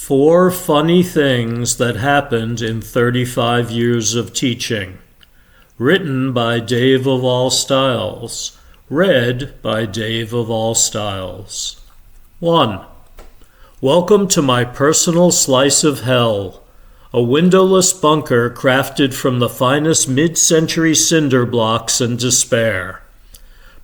4 funny things that happened in 35 years of teaching. Written by Dave of All Styles. Read by Dave of All Styles. 1. Welcome to my personal slice of hell. A windowless bunker crafted from the finest mid-century cinder blocks and despair.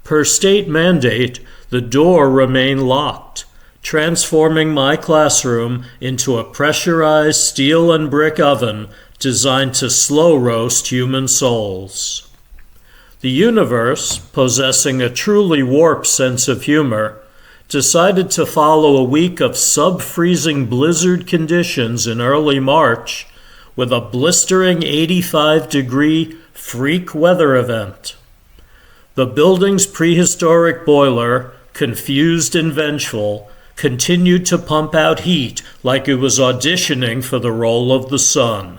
Per state mandate, the door remained locked, transforming my classroom into a pressurized steel and brick oven designed to slow roast human souls. The universe, possessing a truly warped sense of humor, decided to follow a week of sub-freezing blizzard conditions in early March with a blistering 85-degree freak weather event. The building's prehistoric boiler, confused and vengeful, continued to pump out heat like it was auditioning for the role of the sun.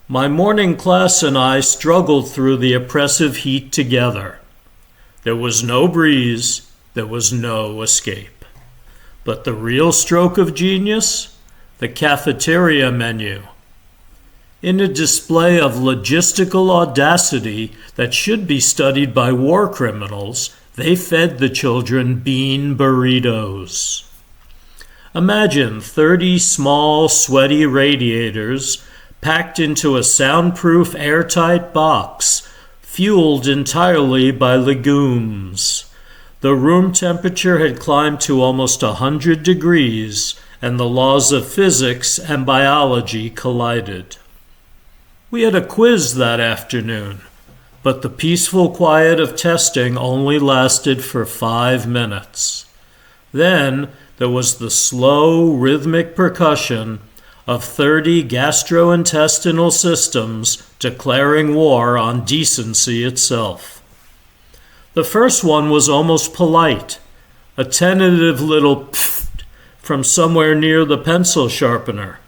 My morning class and I struggled through the oppressive heat together. There was no breeze, there was no escape. But the real stroke of genius? The cafeteria menu. In a display of logistical audacity that should be studied by war criminals, they fed the children bean burritos. Imagine 30 small, sweaty radiators packed into a soundproof, airtight box, fueled entirely by legumes. The room temperature had climbed to almost 100 degrees, and the laws of physics and biology collided. We had a quiz that afternoon, but the peaceful quiet of testing only lasted for 5 minutes. Then there was the slow, rhythmic percussion of 30 gastrointestinal systems declaring war on decency itself. The first one was almost polite, a tentative little pfft from somewhere near the pencil sharpener,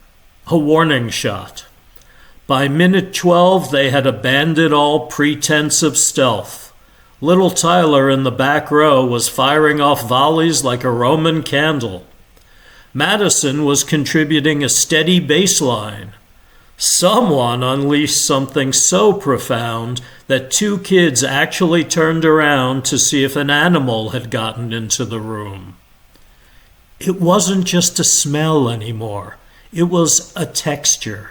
a warning shot. By minute 12, they had abandoned all pretense of stealth. Little Tyler in the back row was firing off volleys like a Roman candle. Madison was contributing a steady bass line. Someone unleashed something so profound that 2 kids actually turned around to see if an animal had gotten into the room. It wasn't just a smell anymore. It was a texture.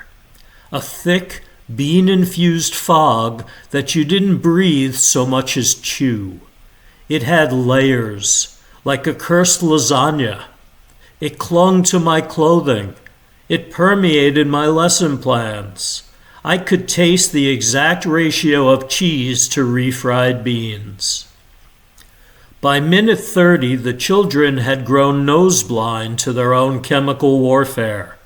A thick, bean-infused fog that you didn't breathe so much as chew. It had layers, like a cursed lasagna. It clung to my clothing. It permeated my lesson plans. I could taste the exact ratio of cheese to refried beans. By minute 30, the children had grown nose-blind to their own chemical warfare.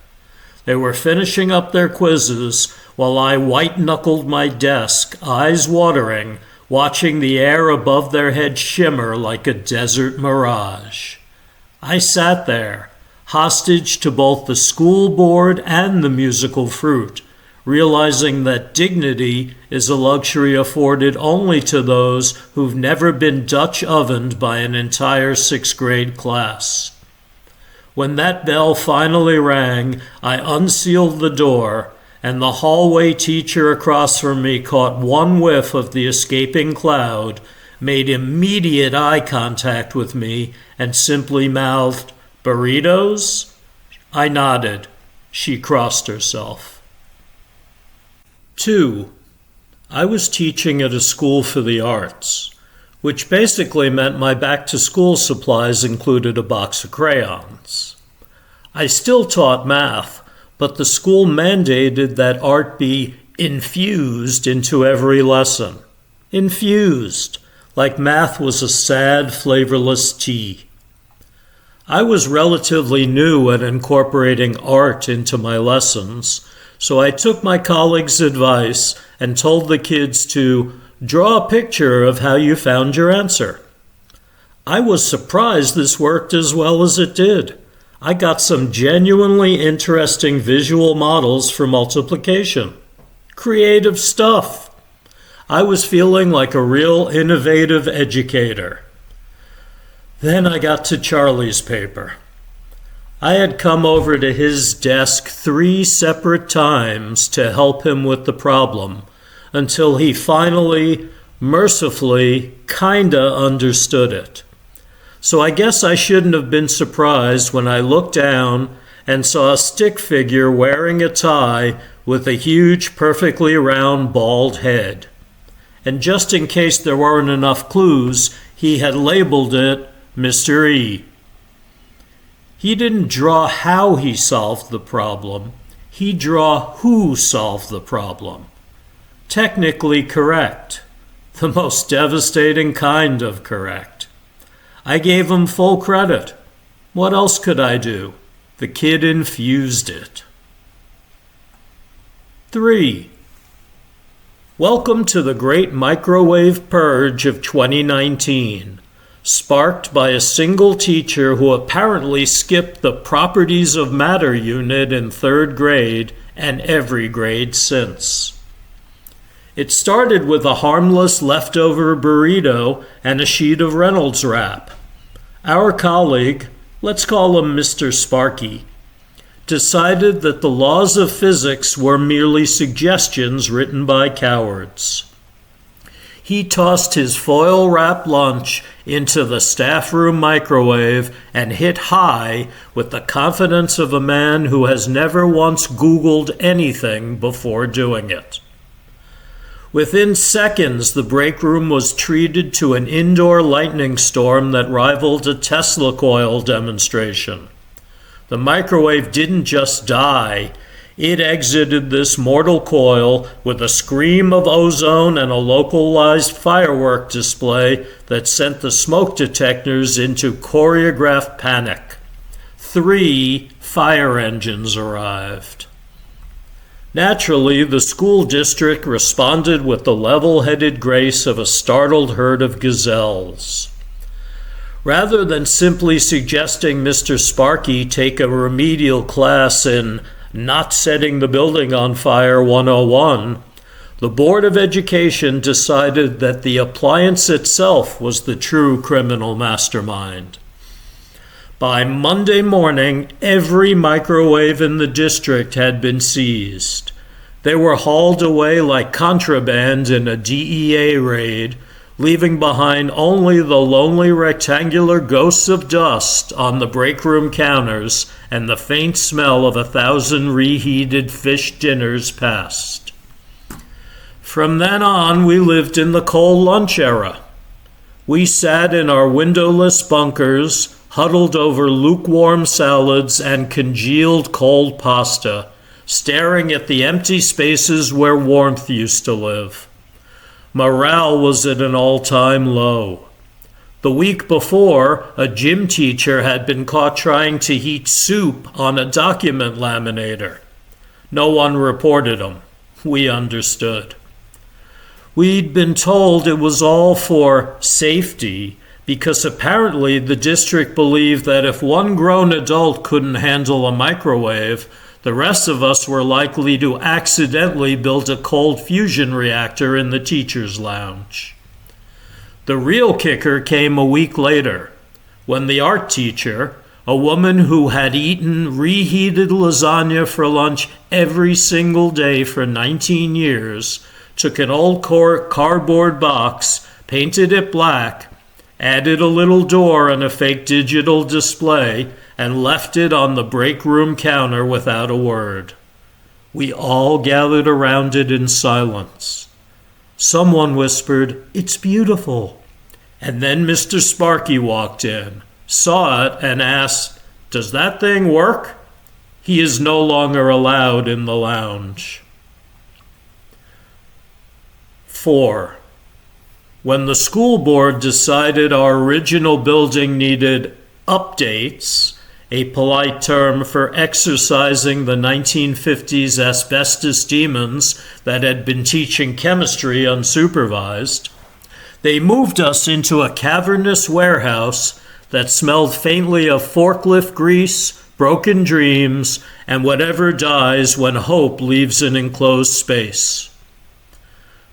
They were finishing up their quizzes while I white-knuckled my desk, eyes watering, watching the air above their heads shimmer like a desert mirage. I sat there, hostage to both the school board and the musical fruit, realizing that dignity is a luxury afforded only to those who've never been Dutch ovened by an entire 6th grade class. When that bell finally rang, I unsealed the door, and the hallway teacher across from me caught one whiff of the escaping cloud, made immediate eye contact with me, and simply mouthed, "Burritos?" I nodded. She crossed herself. 2. I was teaching at a school for the arts, which basically meant my back-to-school supplies included a box of crayons. I still taught math, but the school mandated that art be infused into every lesson. Infused, like math was a sad, flavorless tea. I was relatively new at incorporating art into my lessons, so I took my colleagues' advice and told the kids to draw a picture of how you found your answer. I was surprised this worked as well as it did. I got some genuinely interesting visual models for multiplication. Creative stuff. I was feeling like a real innovative educator. Then I got to Charlie's paper. I had come over to his desk 3 separate times to help him with the problem, until he finally, mercifully, kinda understood it. So I guess I shouldn't have been surprised when I looked down and saw a stick figure wearing a tie with a huge, perfectly round, bald head. And just in case there weren't enough clues, he had labeled it Mr. E. He didn't draw how he solved the problem. He drew who solved the problem. Technically correct. The most devastating kind of correct. I gave him full credit. What else could I do? The kid infused it. 3. Welcome to the great microwave purge of 2019, sparked by a single teacher who apparently skipped the properties of matter unit in 3rd grade and every grade since. It started with a harmless leftover burrito and a sheet of Reynolds wrap. Our colleague, let's call him Mr. Sparky, decided that the laws of physics were merely suggestions written by cowards. He tossed his foil-wrapped lunch into the staff room microwave and hit high with the confidence of a man who has never once Googled anything before doing it. Within seconds, the break room was treated to an indoor lightning storm that rivaled a Tesla coil demonstration. The microwave didn't just die. It exited this mortal coil with a scream of ozone and a localized firework display that sent the smoke detectors into choreographed panic. 3 fire engines arrived. Naturally, the school district responded with the level-headed grace of a startled herd of gazelles. Rather than simply suggesting Mr. Sparky take a remedial class in Not Setting the Building on Fire 101, the Board of Education decided that the appliance itself was the true criminal mastermind. By Monday morning, every microwave in the district had been seized. They were hauled away like contraband in a DEA raid, leaving behind only the lonely rectangular ghosts of dust on the break room counters and the faint smell of 1,000 reheated fish dinners passed. From then on, we lived in the cold lunch era. We sat in our windowless bunkers, huddled over lukewarm salads and congealed cold pasta, staring at the empty spaces where warmth used to live. Morale was at an all-time low. The week before, a gym teacher had been caught trying to heat soup on a document laminator. No one reported him. We understood. We'd been told it was all for safety because apparently the district believed that if one grown adult couldn't handle a microwave, the rest of us were likely to accidentally build a cold fusion reactor in the teacher's lounge. The real kicker came a week later, when the art teacher, a woman who had eaten reheated lasagna for lunch every single day for 19 years, took an old cardboard box, painted it black, added a little door and a fake digital display, and left it on the break room counter without a word. We all gathered around it in silence. Someone whispered, "It's beautiful." And then Mr. Sparky walked in, saw it, and asked, "Does that thing work?" He is no longer allowed in the lounge. 4. When the school board decided our original building needed updates, a polite term for exorcising the 1950s asbestos demons that had been teaching chemistry unsupervised, they moved us into a cavernous warehouse that smelled faintly of forklift grease, broken dreams, and whatever dies when hope leaves an enclosed space.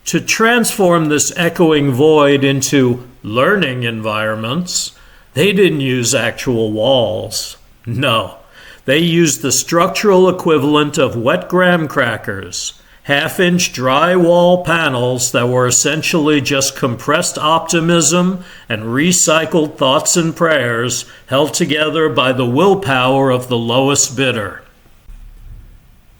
To transform this echoing void into learning environments, they didn't use actual walls. No, They used the structural equivalent of wet graham crackers, half-inch dry wall panels that were essentially just compressed optimism and recycled thoughts and prayers held together by the willpower of the lowest bidder.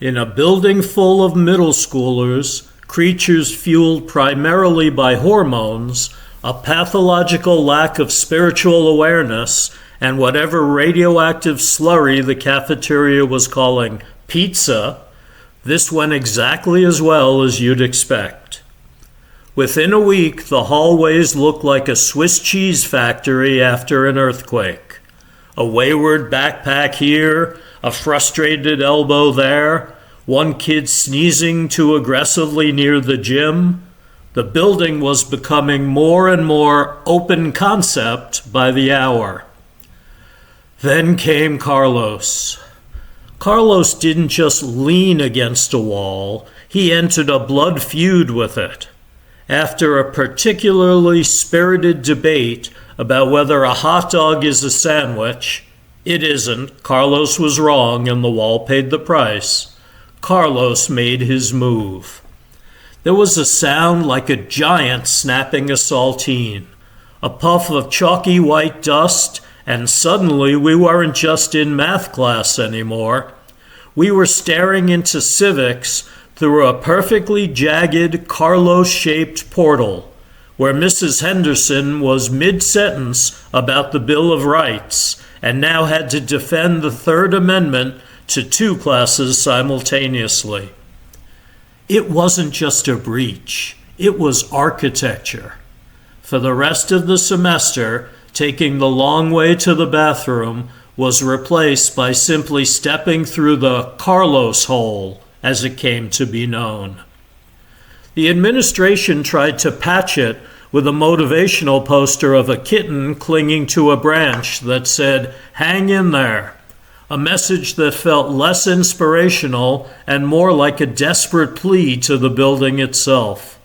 In a building full of middle schoolers, creatures fueled primarily by hormones, a pathological lack of spiritual awareness, and whatever radioactive slurry the cafeteria was calling pizza, this went exactly as well as you'd expect. Within a week, the hallways looked like a Swiss cheese factory after an earthquake. A wayward backpack here, a frustrated elbow there, one kid sneezing too aggressively near the gym. The building was becoming more and more open concept by the hour. Then came Carlos. Carlos didn't just lean against a wall, he entered a blood feud with it. After a particularly spirited debate about whether a hot dog is a sandwich, it isn't, Carlos was wrong and the wall paid the price, Carlos made his move. There was a sound like a giant snapping a saltine, a puff of chalky white dust, and suddenly we weren't just in math class anymore. We were staring into civics through a perfectly jagged Carlos-shaped portal, where Mrs. Henderson was mid-sentence about the Bill of Rights and now had to defend the Third Amendment to two classes simultaneously. It wasn't just a breach, it was architecture. For the rest of the semester, taking the long way to the bathroom was replaced by simply stepping through the Carlos hole, as it came to be known. The administration tried to patch it with a motivational poster of a kitten clinging to a branch that said, "Hang in there," a message that felt less inspirational and more like a desperate plea to the building itself.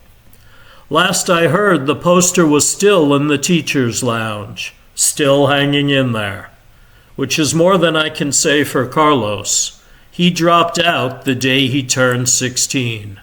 Last I heard, the poster was still in the teacher's lounge, still hanging in there, which is more than I can say for Carlos. He dropped out the day he turned 16.